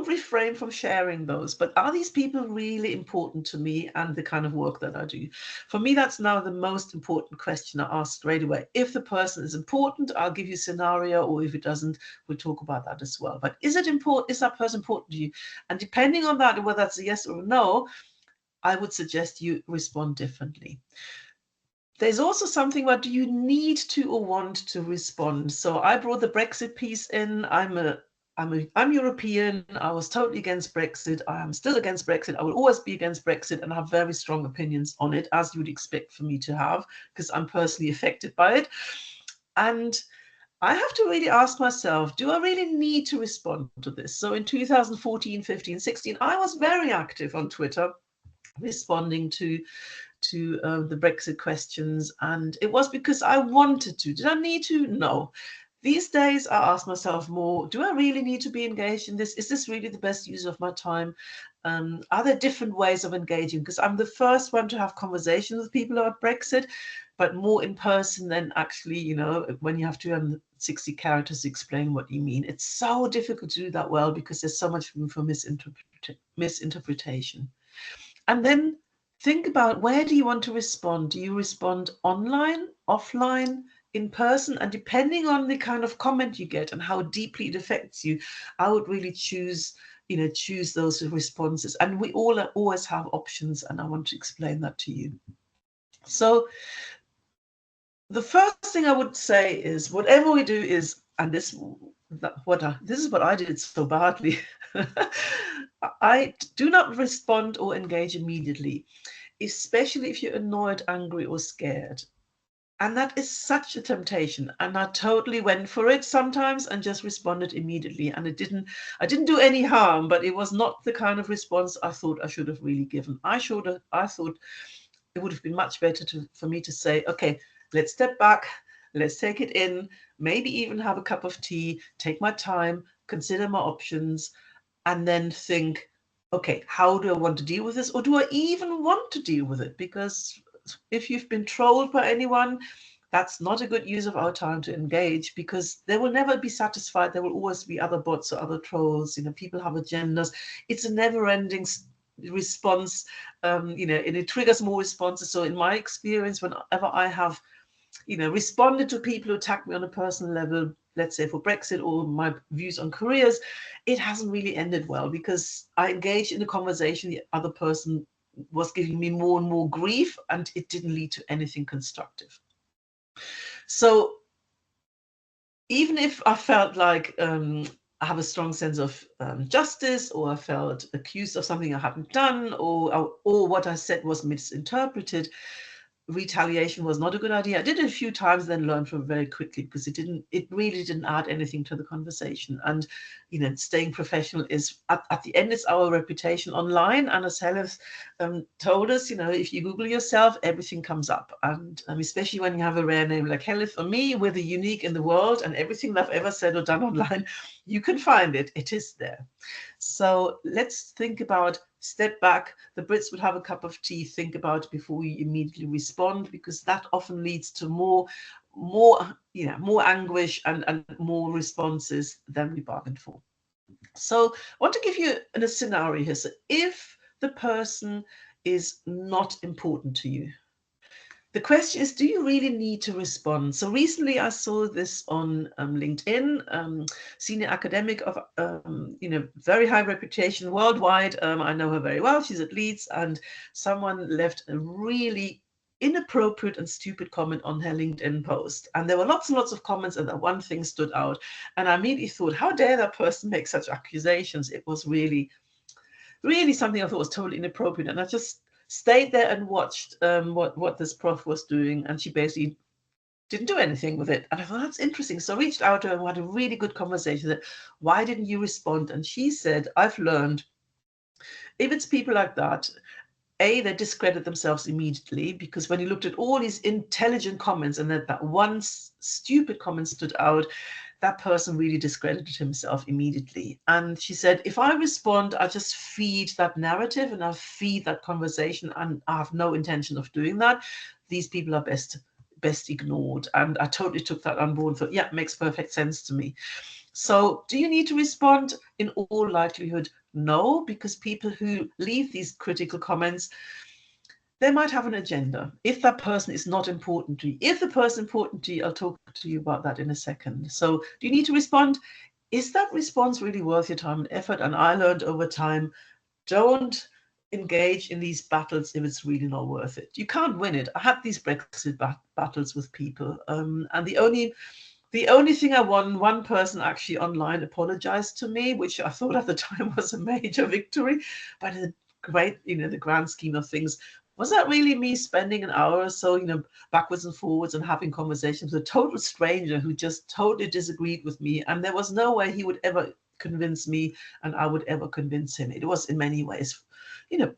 Speaker 4: refrain from sharing those. But are these people really important to me and the kind of work that I do? For me, that's now the most important question I ask straight away. If the person is important, I'll give you a scenario, or if it doesn't, we'll talk about that as well. But is it important? Is that person important to you? And depending on that, whether that's a yes or a no, I would suggest you respond differently. There's also something about, do you need to or want to respond? So I brought the Brexit piece in. I'm European. I was totally against Brexit. I am still against Brexit. I will always be against Brexit and have very strong opinions on it, as you would expect for me to have, because I'm personally affected by it. And I have to really ask myself, do I really need to respond to this? So in 2014, 15, 16, I was very active on Twitter, responding to the Brexit questions, and it was because I wanted to. Did I need to? No. These days I ask myself more, do I really need to be engaged in this? Is this really the best use of my time? Are there different ways of engaging? Because I'm the first one to have conversations with people about Brexit, but more in person than actually, you know, when you have to 60 characters to explain what you mean. It's so difficult to do that well because there's so much room for misinterpretation. And then think about, where do you want to respond? Do you respond online, offline, in person? And depending on the kind of comment you get and how deeply it affects you, I would really choose those responses. And we all always have options, and I want to explain that to you. So the first thing I would say is, whatever we do is, and this is what I did so badly. I do not respond or engage immediately, especially if you're annoyed, angry, or scared. And that is such a temptation. And I totally went for it sometimes and just responded immediately. And I didn't do any harm, but it was not the kind of response I thought I should have really given. I thought it would have been much better for me to say, okay, let's step back, let's take it in, maybe even have a cup of tea, take my time, consider my options, and then think, okay, how do I want to deal with this? Or do I even want to deal with it? Because if you've been trolled by anyone, that's not a good use of our time to engage, because they will never be satisfied. There will always be other bots or other trolls. You know, people have agendas. It's a never-ending response, and it triggers more responses. So in my experience, whenever I have responded to people who attack me on a personal level, let's say for Brexit or my views on careers, it hasn't really ended well, because I engaged in a conversation, the other person was giving me more and more grief, and it didn't lead to anything constructive. So even if I felt like I have a strong sense of justice, or I felt accused of something I hadn't done, or what I said was misinterpreted, retaliation was not a good idea. I did it a few times, then learned from it very quickly, because it really didn't add anything to the conversation. And staying professional is at the end, it's our reputation online. And as Heledd told us, if you Google yourself, everything comes up. And especially when you have a rare name like Heledd or me, we're the unique in the world, and everything that I've ever said or done online, you can find it. It is there. So let's think about, step back. The Brits would have a cup of tea, think about it before you immediately respond, because that often leads to more anguish and more responses than we bargained for. So I want to give you a scenario here. So if the person is not important to you, the question is, do you really need to respond? So recently I saw this on LinkedIn, senior academic of, very high reputation worldwide. I know her very well. She's at Leeds, and someone left a really inappropriate and stupid comment on her LinkedIn post. And there were lots and lots of comments, and that one thing stood out. And I immediately thought, how dare that person make such accusations? It was really, really something I thought was totally inappropriate. And I just stayed there and watched what this prof was doing, and she basically didn't do anything with it. And I thought, that's interesting. So I reached out to her and had a really good conversation. That, why didn't you respond? And she said, I've learned, if it's people like that, they discredit themselves immediately, because when you looked at all these intelligent comments and that one stupid comment stood out, that person really discredited himself immediately. And she said, if I respond, I just feed that narrative and I feed that conversation, and I have no intention of doing that. These people are best ignored. And I totally took that on board and thought, yeah, makes perfect sense to me. So do you need to respond? In all likelihood, no, because people who leave these critical comments, they might have an agenda. If that person is not important to you, if the person is important to you, I'll talk to you about that in a second. So do you need to respond? Is that response really worth your time and effort? And I learned over time, don't engage in these battles if it's really not worth it. You can't win it. I had these Brexit battles with people, and the only thing I won, one person actually online apologized to me, which I thought at the time was a major victory, but in the great, the grand scheme of things, was that really me spending an hour or so, backwards and forwards and having conversations with a total stranger who just totally disagreed with me, and there was no way he would ever convince me and I would ever convince him. It was in many ways,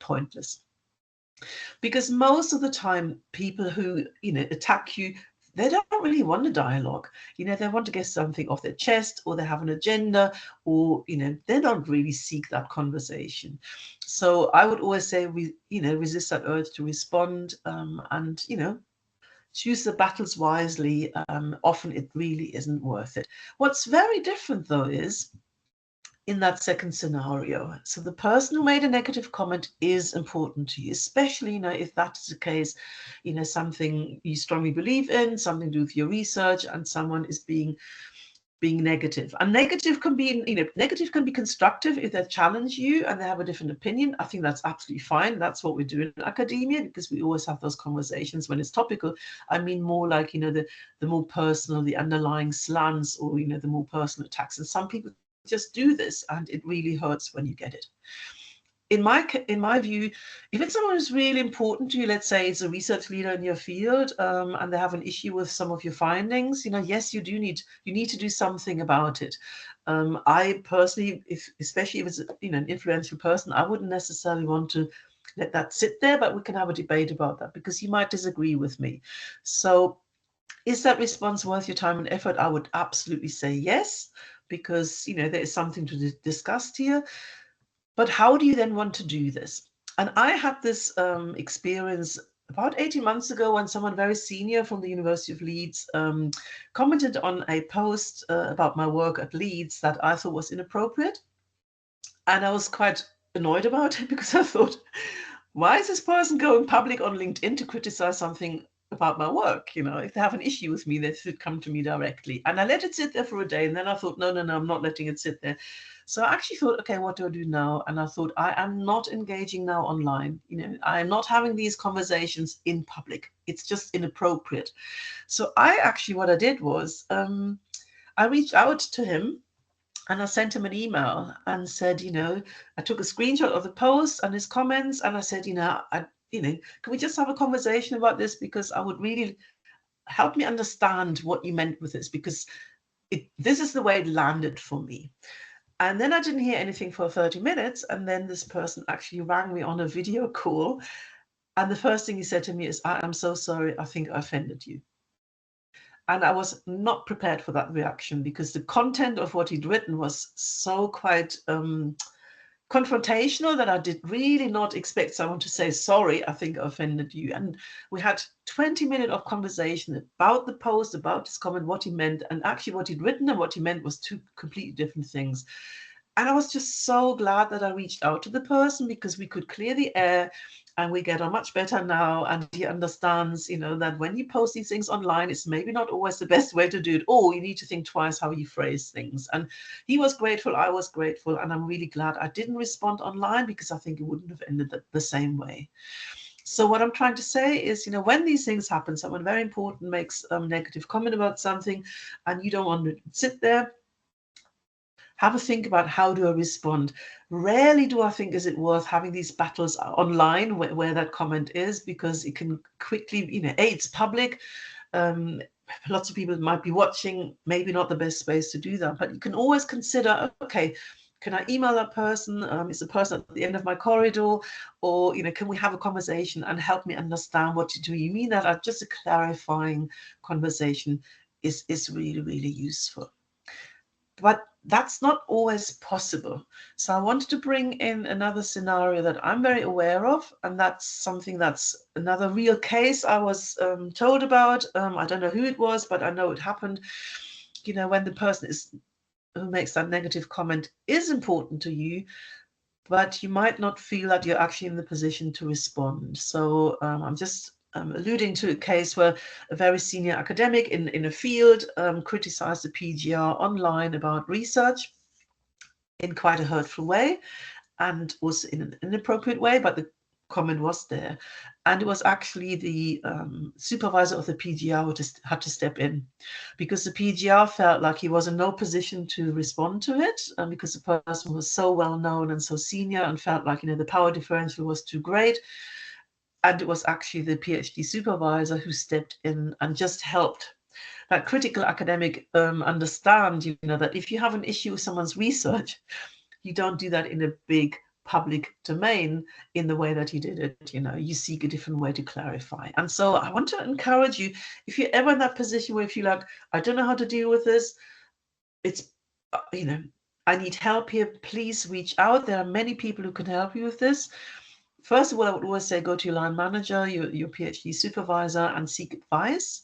Speaker 4: pointless. Because most of the time, people who, attack you, they don't really want a dialogue. They want to get something off their chest, or they have an agenda, or, they don't really seek that conversation. So I would always say, resist that urge to respond, and, choose the battles wisely. Often it really isn't worth it. What's very different, though, is in that second scenario. So the person who made a negative comment is important to you, especially, if that is the case, something you strongly believe in, something to do with your research, and someone is being negative. And negative can be, negative can be constructive if they challenge you and they have a different opinion. I think that's absolutely fine. That's what we do in academia, because we always have those conversations when it's topical. I mean, more like, the more personal, the underlying slants, or, the more personal attacks. And some people just do this, and it really hurts when you get it. In my view, if it's someone who's really important to you, let's say it's a research leader in your field, and they have an issue with some of your findings, yes, you need to do something about it. I personally, especially if it's an influential person, I wouldn't necessarily want to let that sit there, but we can have a debate about that, because you might disagree with me. So is that response worth your time and effort? I would absolutely say yes, because there is something to discuss here. But how do you then want to do this? And I had this experience about 18 months ago when someone very senior from the University of Leeds commented on a post about my work at Leeds that I thought was inappropriate. And I was quite annoyed about it, because I thought, why is this person going public on LinkedIn to criticize something about my work? If they have an issue with me, they should come to me directly. And I let it sit there for a day, and then I thought, no, I'm not letting it sit there. So I actually thought, okay, what do I do now? And I thought, I am not engaging now online. I am not having these conversations in public. It's just inappropriate. So what I did was, I reached out to him, and I sent him an email and said, I took a screenshot of the post and his comments, and I said, can we just have a conversation about this? Because I would really help me understand what you meant with this, because this is the way it landed for me. And then I didn't hear anything for 30 minutes. And then this person actually rang me on a video call. And the first thing he said to me is, I am so sorry, I think I offended you. And I was not prepared for that reaction, because the content of what he'd written was so quite confrontational that I did really not expect someone to say, sorry, I think I offended you. And we had 20 minutes of conversation about the post, about his comment, what he meant, and actually what he'd written and what he meant was two completely different things. And I was just so glad that I reached out to the person, because we could clear the air, and we get on much better now. And he understands, that when you post these things online, it's maybe not always the best way to do it. Or you need to think twice how you phrase things. And he was grateful, I was grateful. And I'm really glad I didn't respond online, because I think it wouldn't have ended the same way. So what I'm trying to say is, when these things happen, someone very important makes a negative comment about something, and you don't want to sit there, have a think about, how do I respond? Rarely do I think, is it worth having these battles online where that comment is, because it can quickly, it's public. Lots of people might be watching, maybe not the best space to do that, but you can always consider, okay, can I email that person? Is the person at the end of my corridor? Or, can we have a conversation and help me understand what do you mean that? Just a clarifying conversation is really, really useful. but that's not always possible. So I wanted to bring in another scenario that I'm very aware of, and that's something that's another real case I was told about. I don't know who it was, but I know it happened. You know, when the person who makes that negative comment is important to you, but you might not feel that you're actually in the position to respond. So I'm just alluding to a case where a very senior academic in a field criticized the PGR online about research in quite a hurtful way, and was in an inappropriate way, but the comment was there. And it was actually the supervisor of the PGR who had to step in, because the PGR felt like he was in no position to respond to it, because the person was so well known and so senior, and felt like, you know, the power differential was too great. And it was actually the PhD supervisor who stepped in and just helped that critical academic understand, you know, that if you have an issue with someone's research, you don't do that in a big public domain in the way that he did it. You know, you seek a different way to clarify. And so I want to encourage you, if you're ever in that position where you feel like, I don't know how to deal with this, it's, you know, I need help here, please reach out. There are many people who can help you with this. First of all, I would always say, go to your line manager, your PhD supervisor, and seek advice.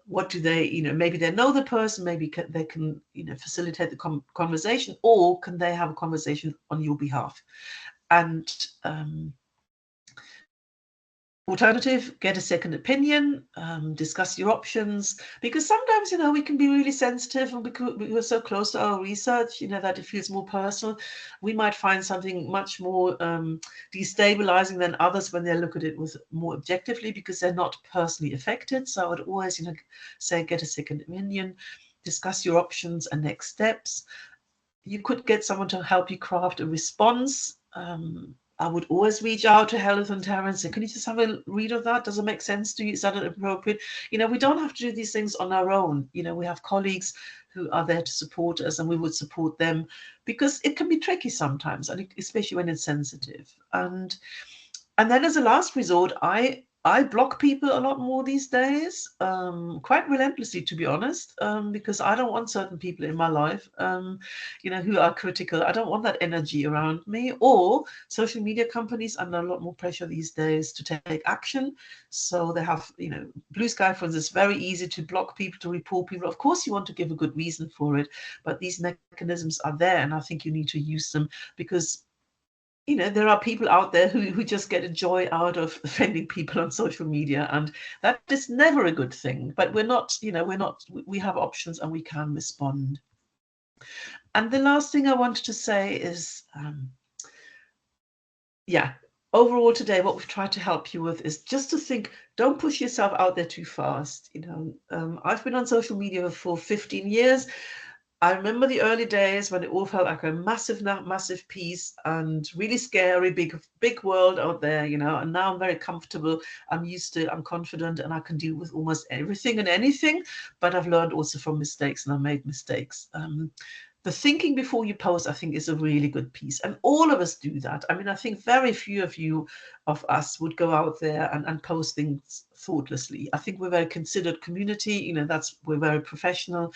Speaker 4: What do they, you know, maybe they know the person, maybe they can, you know, facilitate the conversation, or can they have a conversation on your behalf? And alternative, get a second opinion, discuss your options, because sometimes, you know, we can be really sensitive, and because we are so close to our research, you know, that it feels more personal. We might find something much more destabilizing than others when they look at it with more objectively, because they're not personally affected. So I would always, you know, say, get a second opinion, discuss your options and next steps. You could get someone to help you craft a response. I would always reach out to Heledd and Taryn and say, can you just have a read of that? Does it make sense to you? Is that appropriate? You know, we don't have to do these things on our own. You know, we have colleagues who are there to support us, and we would support them, because it can be tricky sometimes, and especially when it's sensitive. And then as a last resort, I block people a lot more these days, quite relentlessly, to be honest, because I don't want certain people in my life, you know, who are critical. I don't want that energy around me. Or social media companies under a lot more pressure these days to take action. So they have, you know, Blue Sky, for instance, it's very easy to block people, to report people. Of course, you want to give a good reason for it, but these mechanisms are there, and I think you need to use them, because, you know, there are people out there who just get a joy out of offending people on social media, and that is never a good thing. But we're not, you know, we have options, and we can respond. And the last thing I wanted to say is, yeah, overall today, what we've tried to help you with is just to think, don't push yourself out there too fast. You know, I've been on social media for 15 years. I remember the early days when it all felt like a massive piece, and really scary, big world out there, you know. And now I'm very comfortable. I'm used to it. I'm confident, and I can deal with almost everything and anything. But I've learned also from mistakes, and I've made mistakes. The thinking before you post, I think, is a really good piece. And all of us do that. I mean, I think very few of us would go out there and post things thoughtlessly. I think we're a very considered community. You know, we're very professional.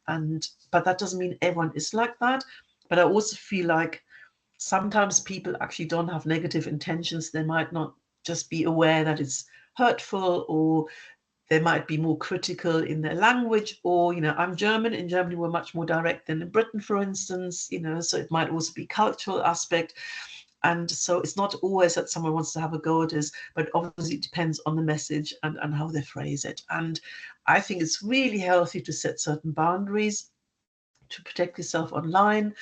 Speaker 4: But that doesn't mean everyone is like that. But I also feel like sometimes people actually don't have negative intentions. They might not just be aware that it's hurtful, or they might be more critical in their language. Or, you know, I'm German. In Germany, we're much more direct than in Britain, for instance, you know, so it might also be cultural aspect. And so it's not always that someone wants to have a go at us, but obviously it depends on the message and how they phrase it. And I think it's really healthy to set certain boundaries to protect yourself online,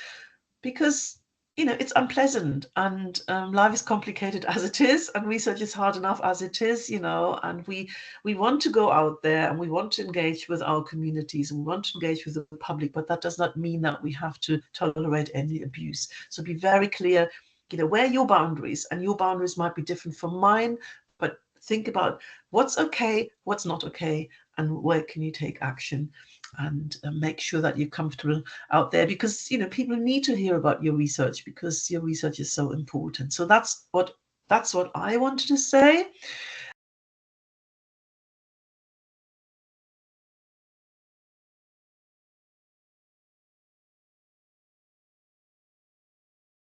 Speaker 4: because, you know, it's unpleasant, and life is complicated as it is, and research is hard enough as it is, you know. And we want to go out there, and we want to engage with our communities, and we want to engage with the public, but that does not mean that we have to tolerate any abuse. So be very clear, you know, where are your boundaries, and your boundaries might be different from mine, but think about what's okay, what's not okay, and where can you take action. And make sure that you're comfortable out there, because, you know, people need to hear about your research, because your research is so important. So that's what I wanted to say.